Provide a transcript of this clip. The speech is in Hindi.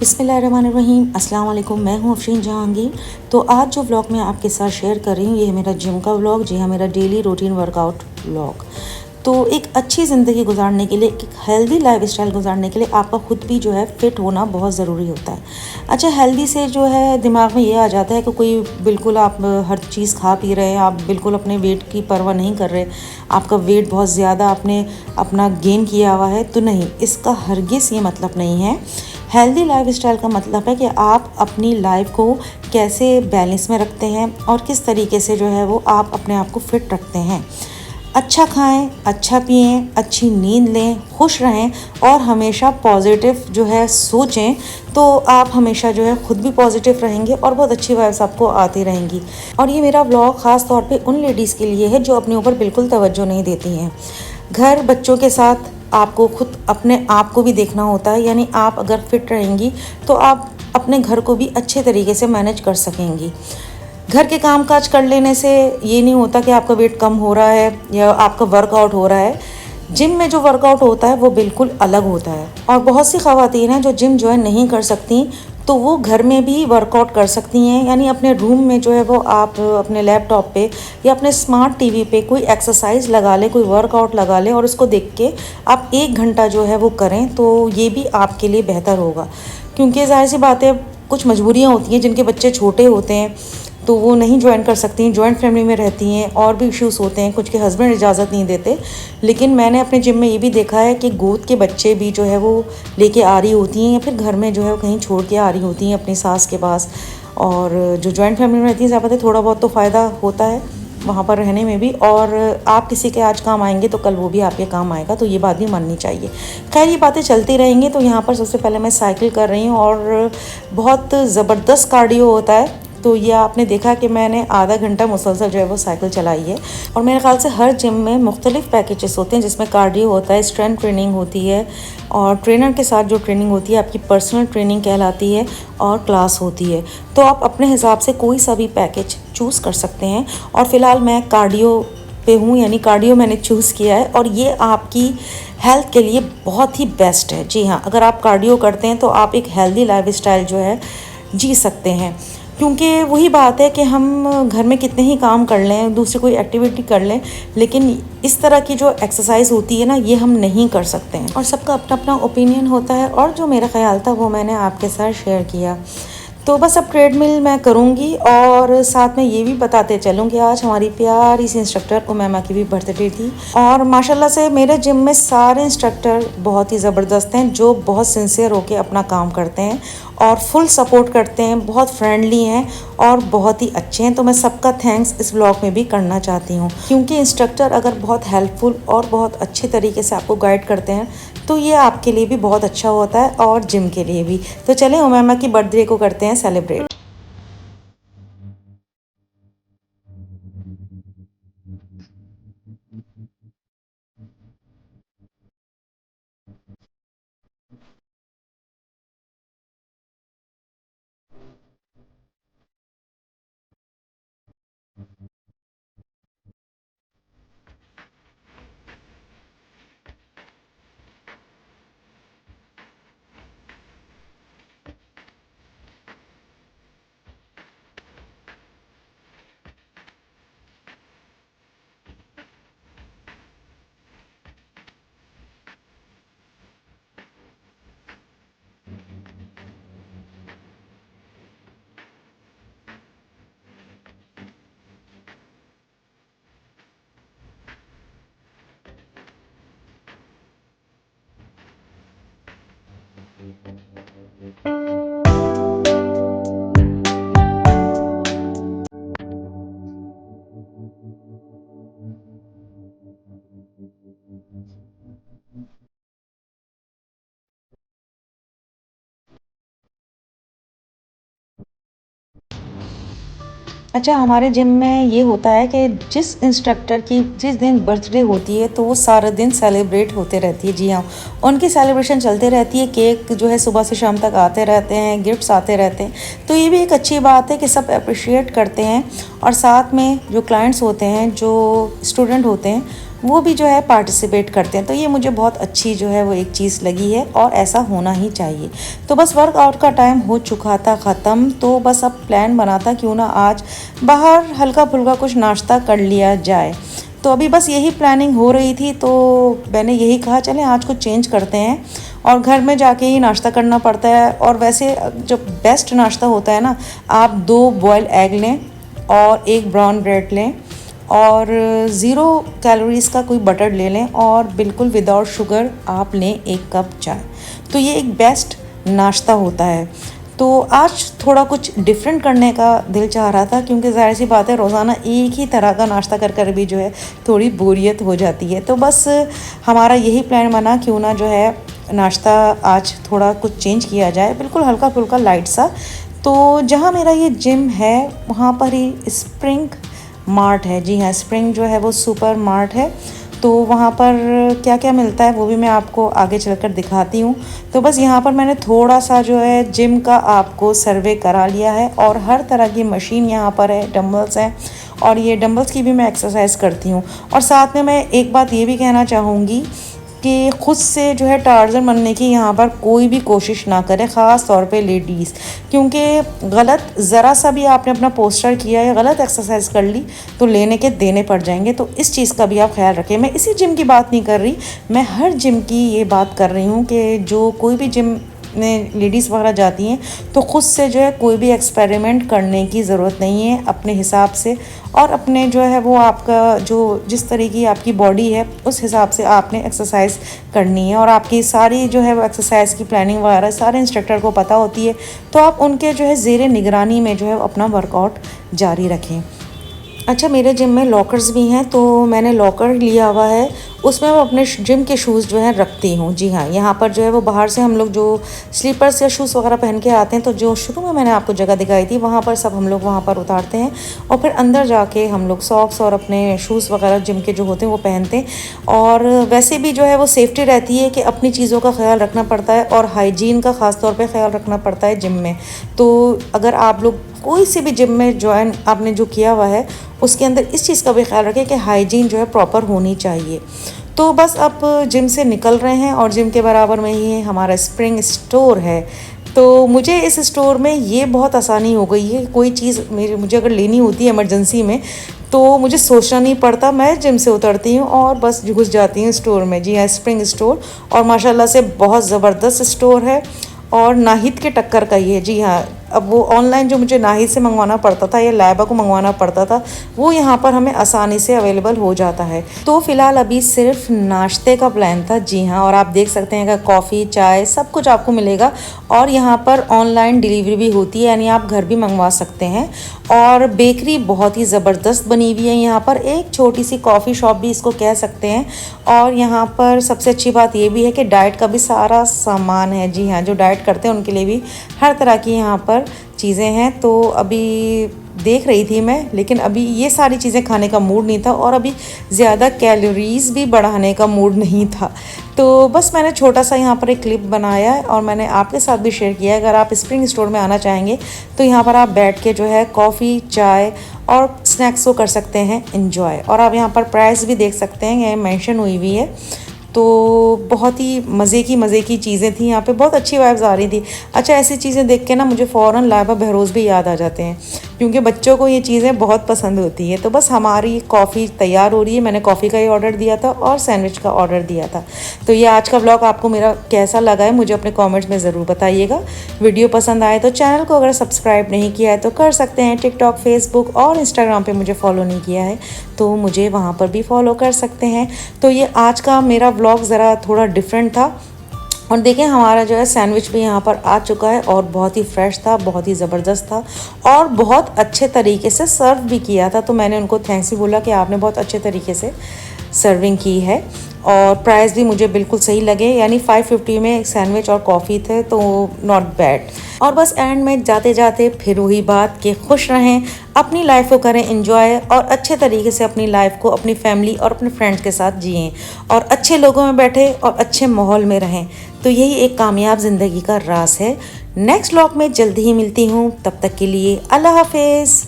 बिस्मिल्लाहिर्रहमानिर्रहीम। अस्सलाम वालेकुम। मैं हूँ अफरीन जहांगीर। तो आज जो व्लॉग मैं आपके साथ शेयर कर रही हूँ ये है मेरा जिम का व्लॉग। जी हाँ, मेरा डेली रूटीन वर्कआउट व्लॉग। तो एक अच्छी ज़िंदगी गुजारने के लिए, एक हेल्दी लाइफस्टाइल गुजारने के लिए आपका खुद भी जो है फ़िट होना बहुत ज़रूरी होता है। अच्छा, हेल्दी से जो है दिमाग में ये आ जाता है कि कोई बिल्कुल आप हर चीज़ खा पी रहे हैं, आप बिल्कुल अपने वेट की परवाह नहीं कर रहे, आपका वेट बहुत ज़्यादा आपने अपना गेन किया हुआ है, तो नहीं, इसका हरगिज़ ये मतलब नहीं है। हेल्दी लाइफस्टाइल का मतलब है कि आप अपनी लाइफ को कैसे बैलेंस में रखते हैं और किस तरीके से जो है वो आप अपने आप को फिट रखते हैं। अच्छा खाएं, अच्छा पिएं, अच्छी नींद लें, खुश रहें और हमेशा पॉजिटिव जो है सोचें, तो आप हमेशा जो है खुद भी पॉजिटिव रहेंगे और बहुत अच्छी वाइब्स आपको आती रहेंगी। और ये मेरा व्लॉग ख़ास तौर पे उन लेडीज़ के लिए है जो अपने ऊपर बिल्कुल तवज्जो नहीं देती हैं। घर बच्चों के साथ आपको खुद अपने आप को भी देखना होता है, यानी आप अगर फिट रहेंगी तो आप अपने घर को भी अच्छे तरीके से मैनेज कर सकेंगी। घर के काम काज कर लेने से ये नहीं होता कि आपका वेट कम हो रहा है या आपका वर्कआउट हो रहा है। जिम में जो वर्कआउट होता है वो बिल्कुल अलग होता है और बहुत सी ख़वातीन हैं जो जिम ज्वाइन नहीं कर सकती, तो वो घर में भी वर्कआउट कर सकती हैं। यानी अपने रूम में जो है वो आप अपने लैपटॉप पे या अपने स्मार्ट टीवी पे कोई एक्सरसाइज लगा लें, कोई वर्कआउट लगा लें और उसको देख के आप 1 घंटा जो है वो करें, तो ये भी आपके लिए बेहतर होगा। क्योंकि ज़ाहिर सी बात है, कुछ मजबूरियाँ होती हैं, जिनके बच्चे छोटे होते हैं तो वो नहीं ज्वाइन कर सकती, जॉइंट फैमिली में रहती हैं और भी इश्यूज़ होते हैं, कुछ के हस्बैंड इजाज़त नहीं देते। लेकिन मैंने अपने जिम में ये भी देखा है कि गोद के बच्चे भी जो है वो लेके आ रही होती हैं या फिर घर में जो है वो कहीं छोड़ के आ रही होती हैं अपनी सास के पास। और जो जॉइंट फैमिली में रहती हैं, ज़्यादा थोड़ा बहुत तो फ़ायदा होता है वहाँ पर रहने में भी, और आप किसी के आज काम आएंगे तो कल वो भी आपके काम आएगा, तो ये बात भी माननी चाहिए। खैर, ये बातें चलती रहेंगी। तो यहाँ पर सबसे पहले मैं साइकिल कर रही हूँ और बहुत ज़बरदस्त कार्डियो होता है। तो ये आपने देखा कि मैंने आधा घंटा मुसलसल जो है वो साइकिल चलाई है। और मेरे ख्याल से हर जिम में मुख्तलिफ पैकेजेस होते हैं, जिसमें कार्डियो होता है, स्ट्रेंथ ट्रेनिंग होती है और ट्रेनर के साथ जो ट्रेनिंग होती है आपकी पर्सनल ट्रेनिंग कहलाती है, और क्लास होती है। तो आप अपने हिसाब से कोई सा भी पैकेज चूज़ कर सकते हैं। और फ़िलहाल मैं कार्डियो पे हूँ, यानी कार्डियो मैंने चूज़ किया है और ये आपकी हेल्थ के लिए बहुत ही बेस्ट है। जी हाँ, अगर आप कार्डियो करते हैं तो आप एक हेल्दी लाइफस्टाइल जो है जी सकते हैं। क्योंकि वही बात है कि हम घर में कितने ही काम कर लें, दूसरी कोई एक्टिविटी कर लें, लेकिन इस तरह की जो एक्सरसाइज होती है ना, ये हम नहीं कर सकते हैं। और सबका अपना अपना ओपिनियन होता है, और जो मेरा ख्याल था वो मैंने आपके साथ शेयर किया। तो बस अब ट्रेडमिल मैं करूँगी और साथ में ये भी बताते चलूँ कि आज हमारी प्यारी सी इंस्ट्रक्टर उमैमा की भी बर्थडे थी। और माशाल्लाह से मेरे जिम में सारे इंस्ट्रक्टर बहुत ही ज़बरदस्त हैं, जो बहुत सिंसियर होकर अपना काम करते हैं और फुल सपोर्ट करते हैं, बहुत फ्रेंडली हैं और बहुत ही अच्छे हैं। तो मैं सबका थैंक्स इस व्लॉग में भी करना चाहती हूँ, क्योंकि इंस्ट्रक्टर अगर बहुत हेल्पफुल और बहुत अच्छे तरीके से आपको गाइड करते हैं तो ये आपके लिए भी बहुत अच्छा होता है और जिम के लिए भी। तो चलें उमैमा की बर्थडे को करते हैं सेलिब्रेट। अच्छा, हमारे जिम में ये होता है कि जिस इंस्ट्रक्टर की जिस दिन बर्थडे होती है तो वो सारा दिन सेलिब्रेट होते रहती है। जी हाँ, उनकी सेलिब्रेशन चलते रहती है, केक जो है सुबह से शाम तक आते रहते हैं, गिफ्ट्स आते रहते हैं। तो ये भी एक अच्छी बात है कि सब अप्रिशिएट करते हैं। और साथ में जो क्लाइंट्स होते हैं, जो स्टूडेंट होते हैं, वो भी जो है पार्टिसिपेट करते हैं। तो ये मुझे बहुत अच्छी जो है वो एक चीज़ लगी है और ऐसा होना ही चाहिए। तो बस वर्कआउट का टाइम हो चुका था ख़त्म, तो बस अब प्लान बना था क्यों ना आज बाहर हल्का फुल्का कुछ नाश्ता कर लिया जाए। तो अभी बस यही प्लानिंग हो रही थी, तो मैंने यही कहा चलें आज कुछ चेंज करते हैं और घर में जाके ही नाश्ता करना पड़ता है। और वैसे जो बेस्ट नाश्ता होता है ना, आप 2 बॉयल एग लें और 1 ब्राउन ब्रेड लें और 0 कैलोरीज़ का कोई बटर ले लें और बिल्कुल विदाउट शुगर आप लें 1 कप चाय। तो ये एक बेस्ट नाश्ता होता है। तो आज थोड़ा कुछ डिफरेंट करने का दिल चाह रहा था, क्योंकि ज़ाहिर सी बात है रोज़ाना एक ही तरह का नाश्ता कर कर भी जो है थोड़ी बोरियत हो जाती है। तो बस हमारा यही प्लान बना क्यों ना जो है नाश्ता आज थोड़ा कुछ चेंज किया जाए, बिल्कुल हल्का फुल्का लाइट सा। तो जहाँ मेरा ये जिम है वहाँ पर ही स्प्रिंग मार्ट है। जी हाँ, स्प्रिंग जो है वो सुपर मार्ट है। तो वहाँ पर क्या क्या मिलता है वो भी मैं आपको आगे चलकर दिखाती हूँ। तो बस यहाँ पर मैंने थोड़ा सा जो है जिम का आपको सर्वे करा लिया है और हर तरह की मशीन यहाँ पर है, डंबल्स हैं और ये डंबल्स की भी मैं एक्सरसाइज करती हूँ। और साथ में मैं एक बात ये भी कहना चाहूँगी कि ख़ुद से जो है टार्ज़न बनने की यहाँ पर कोई भी कोशिश ना करें, ख़ास तौर पे लेडीज़, क्योंकि गलत ज़रा सा भी आपने अपना पोस्टर किया या गलत एक्सरसाइज कर ली तो लेने के देने पड़ जाएंगे। तो इस चीज़ का भी आप ख्याल रखें। मैं इसी जिम की बात नहीं कर रही, मैं हर जिम की ये बात कर रही हूँ कि जो कोई भी जिम में लेडीज़ वगैरह जाती हैं तो ख़ुद से जो है कोई भी एक्सपेरिमेंट करने की ज़रूरत नहीं है। अपने हिसाब से और अपने जो है वो आपका जो जिस तरह की आपकी बॉडी है उस हिसाब से आपने एक्सरसाइज करनी है और आपकी सारी जो है वो एक्सरसाइज की प्लानिंग वगैरह सारे इंस्ट्रक्टर को पता होती है। तो आप उनके जो है ज़ेरे निगरानी में जो है अपना वर्कआउट जारी रखें। अच्छा, मेरे जिम में लॉकर्स भी हैं, तो मैंने लॉकर लिया हुआ है, उसमें मैं अपने जिम के शूज़ जो है रखती हूँ। जी हाँ, यहाँ पर जो है वो बाहर से हम लोग जो स्लीपर्स या शूज़ वगैरह पहन के आते हैं, तो जो शुरू में मैंने आपको जगह दिखाई थी वहाँ पर सब हम लोग वहाँ पर उतारते हैं और फिर अंदर जाके हम लोग सॉक्स और अपने शूज़ वगैरह जिम के जो होते हैं वो पहनते हैं। और वैसे भी जो है वो सेफ्टी रहती है कि अपनी चीज़ों का ख्याल रखना पड़ता है और हाइजीन का ख़ास तौर पर ख्याल रखना पड़ता है जिम में। तो अगर आप लोग कोई से भी जिम में ज्वाइन आपने जो किया हुआ है उसके अंदर इस चीज़ का भी ख्याल रखें कि हाइजीन जो है प्रॉपर होनी चाहिए। तो बस अब जिम से निकल रहे हैं और जिम के बराबर में ही हमारा स्प्रिंग स्टोर है। तो मुझे इस स्टोर में ये बहुत आसानी हो गई है, कोई चीज़ मुझे अगर लेनी होती है इमरजेंसी में तो मुझे सोचना नहीं पड़ता, मैं जिम से उतरती हूँ और बस घुस जाती हूँ स्टोर में। जी हाँ, स्प्रिंग स्टोर, और माशाल्लाह से बहुत ज़बरदस्त स्टोर है और नाहिद के टक्कर का ही है। जी हाँ, अब वो ऑनलाइन जो मुझे नाहिद से मंगवाना पड़ता था या लैबा को मंगवाना पड़ता था वो यहाँ पर हमें आसानी से अवेलेबल हो जाता है। तो फ़िलहाल अभी सिर्फ नाश्ते का प्लान था। जी हाँ, और आप देख सकते हैं कि कॉफ़ी चाय सब कुछ आपको मिलेगा और यहाँ पर ऑनलाइन डिलीवरी भी होती है, यानी आप घर भी मंगवा सकते हैं। और बेकरी बहुत ही ज़बरदस्त बनी हुई है यहाँ पर, एक छोटी सी कॉफ़ी शॉप भी इसको कह सकते हैं। और यहाँ पर सबसे अच्छी बात ये भी है कि डाइट का भी सारा सामान है। जी हाँ, जो डाइट करते हैं उनके लिए भी हर तरह की यहाँ पर चीज़ें हैं। तो अभी देख रही थी मैं, लेकिन अभी ये सारी चीज़ें खाने का मूड नहीं था और अभी ज़्यादा कैलोरीज़ भी बढ़ाने का मूड नहीं था। तो बस मैंने छोटा सा यहाँ पर एक क्लिप बनाया है और मैंने आपके साथ भी शेयर किया है। अगर आप स्प्रिंग स्टोर में आना चाहेंगे तो यहाँ पर आप बैठ के जो है कॉफ़ी चाय और स्नैक्स को कर सकते हैं एंजॉय। और आप यहाँ पर प्राइस भी देख सकते हैं, ये मेंशन हुई हुई है। तो बहुत ही मज़े की चीज़ें थी यहाँ पे, बहुत अच्छी वाइब्स आ रही थी। अच्छा, ऐसी चीज़ें देख के ना मुझे फ़ौरन लाइबा बहरोज़ भी याद आ जाते हैं, क्योंकि बच्चों को ये चीज़ें बहुत पसंद होती है। तो बस हमारी कॉफ़ी तैयार हो रही है, मैंने कॉफ़ी का ही ऑर्डर दिया था और सैंडविच का ऑर्डर दिया था। तो ये आज का व्लॉग आपको मेरा कैसा लगा है मुझे अपने कमेंट्स में ज़रूर बताइएगा। वीडियो पसंद आए तो चैनल को अगर सब्सक्राइब नहीं किया है तो कर सकते हैं। टिकटॉक, फेसबुक और इंस्टाग्राम पर मुझे फॉलो नहीं किया है तो मुझे वहाँ पर भी फॉलो कर सकते हैं। तो ये आज का मेरा व्लॉग ज़रा थोड़ा डिफरेंट था। और देखें, हमारा जो है सैंडविच भी यहाँ पर आ चुका है और बहुत ही फ्रेश था, बहुत ही ज़बरदस्त था और बहुत अच्छे तरीके से सर्व भी किया था। तो मैंने उनको थैंक्स भी बोला कि आपने बहुत अच्छे तरीके से सर्विंग की है। और प्राइस भी मुझे बिल्कुल सही लगे, यानी 550 में एक सैंडविच और कॉफ़ी थे, तो नॉट बैड। और बस एंड में जाते जाते फिर वही बात कि खुश रहें, अपनी लाइफ को करें एंजॉय और अच्छे तरीके से अपनी लाइफ को अपनी फैमिली और अपने फ्रेंड्स के साथ जिएं और अच्छे लोगों में बैठे और अच्छे माहौल में रहें। तो यही एक कामयाब ज़िंदगी का राज है। नेक्स्ट व्लॉग में जल्दी ही मिलती हूँ, तब तक के लिए अल्लाह हाफिज़।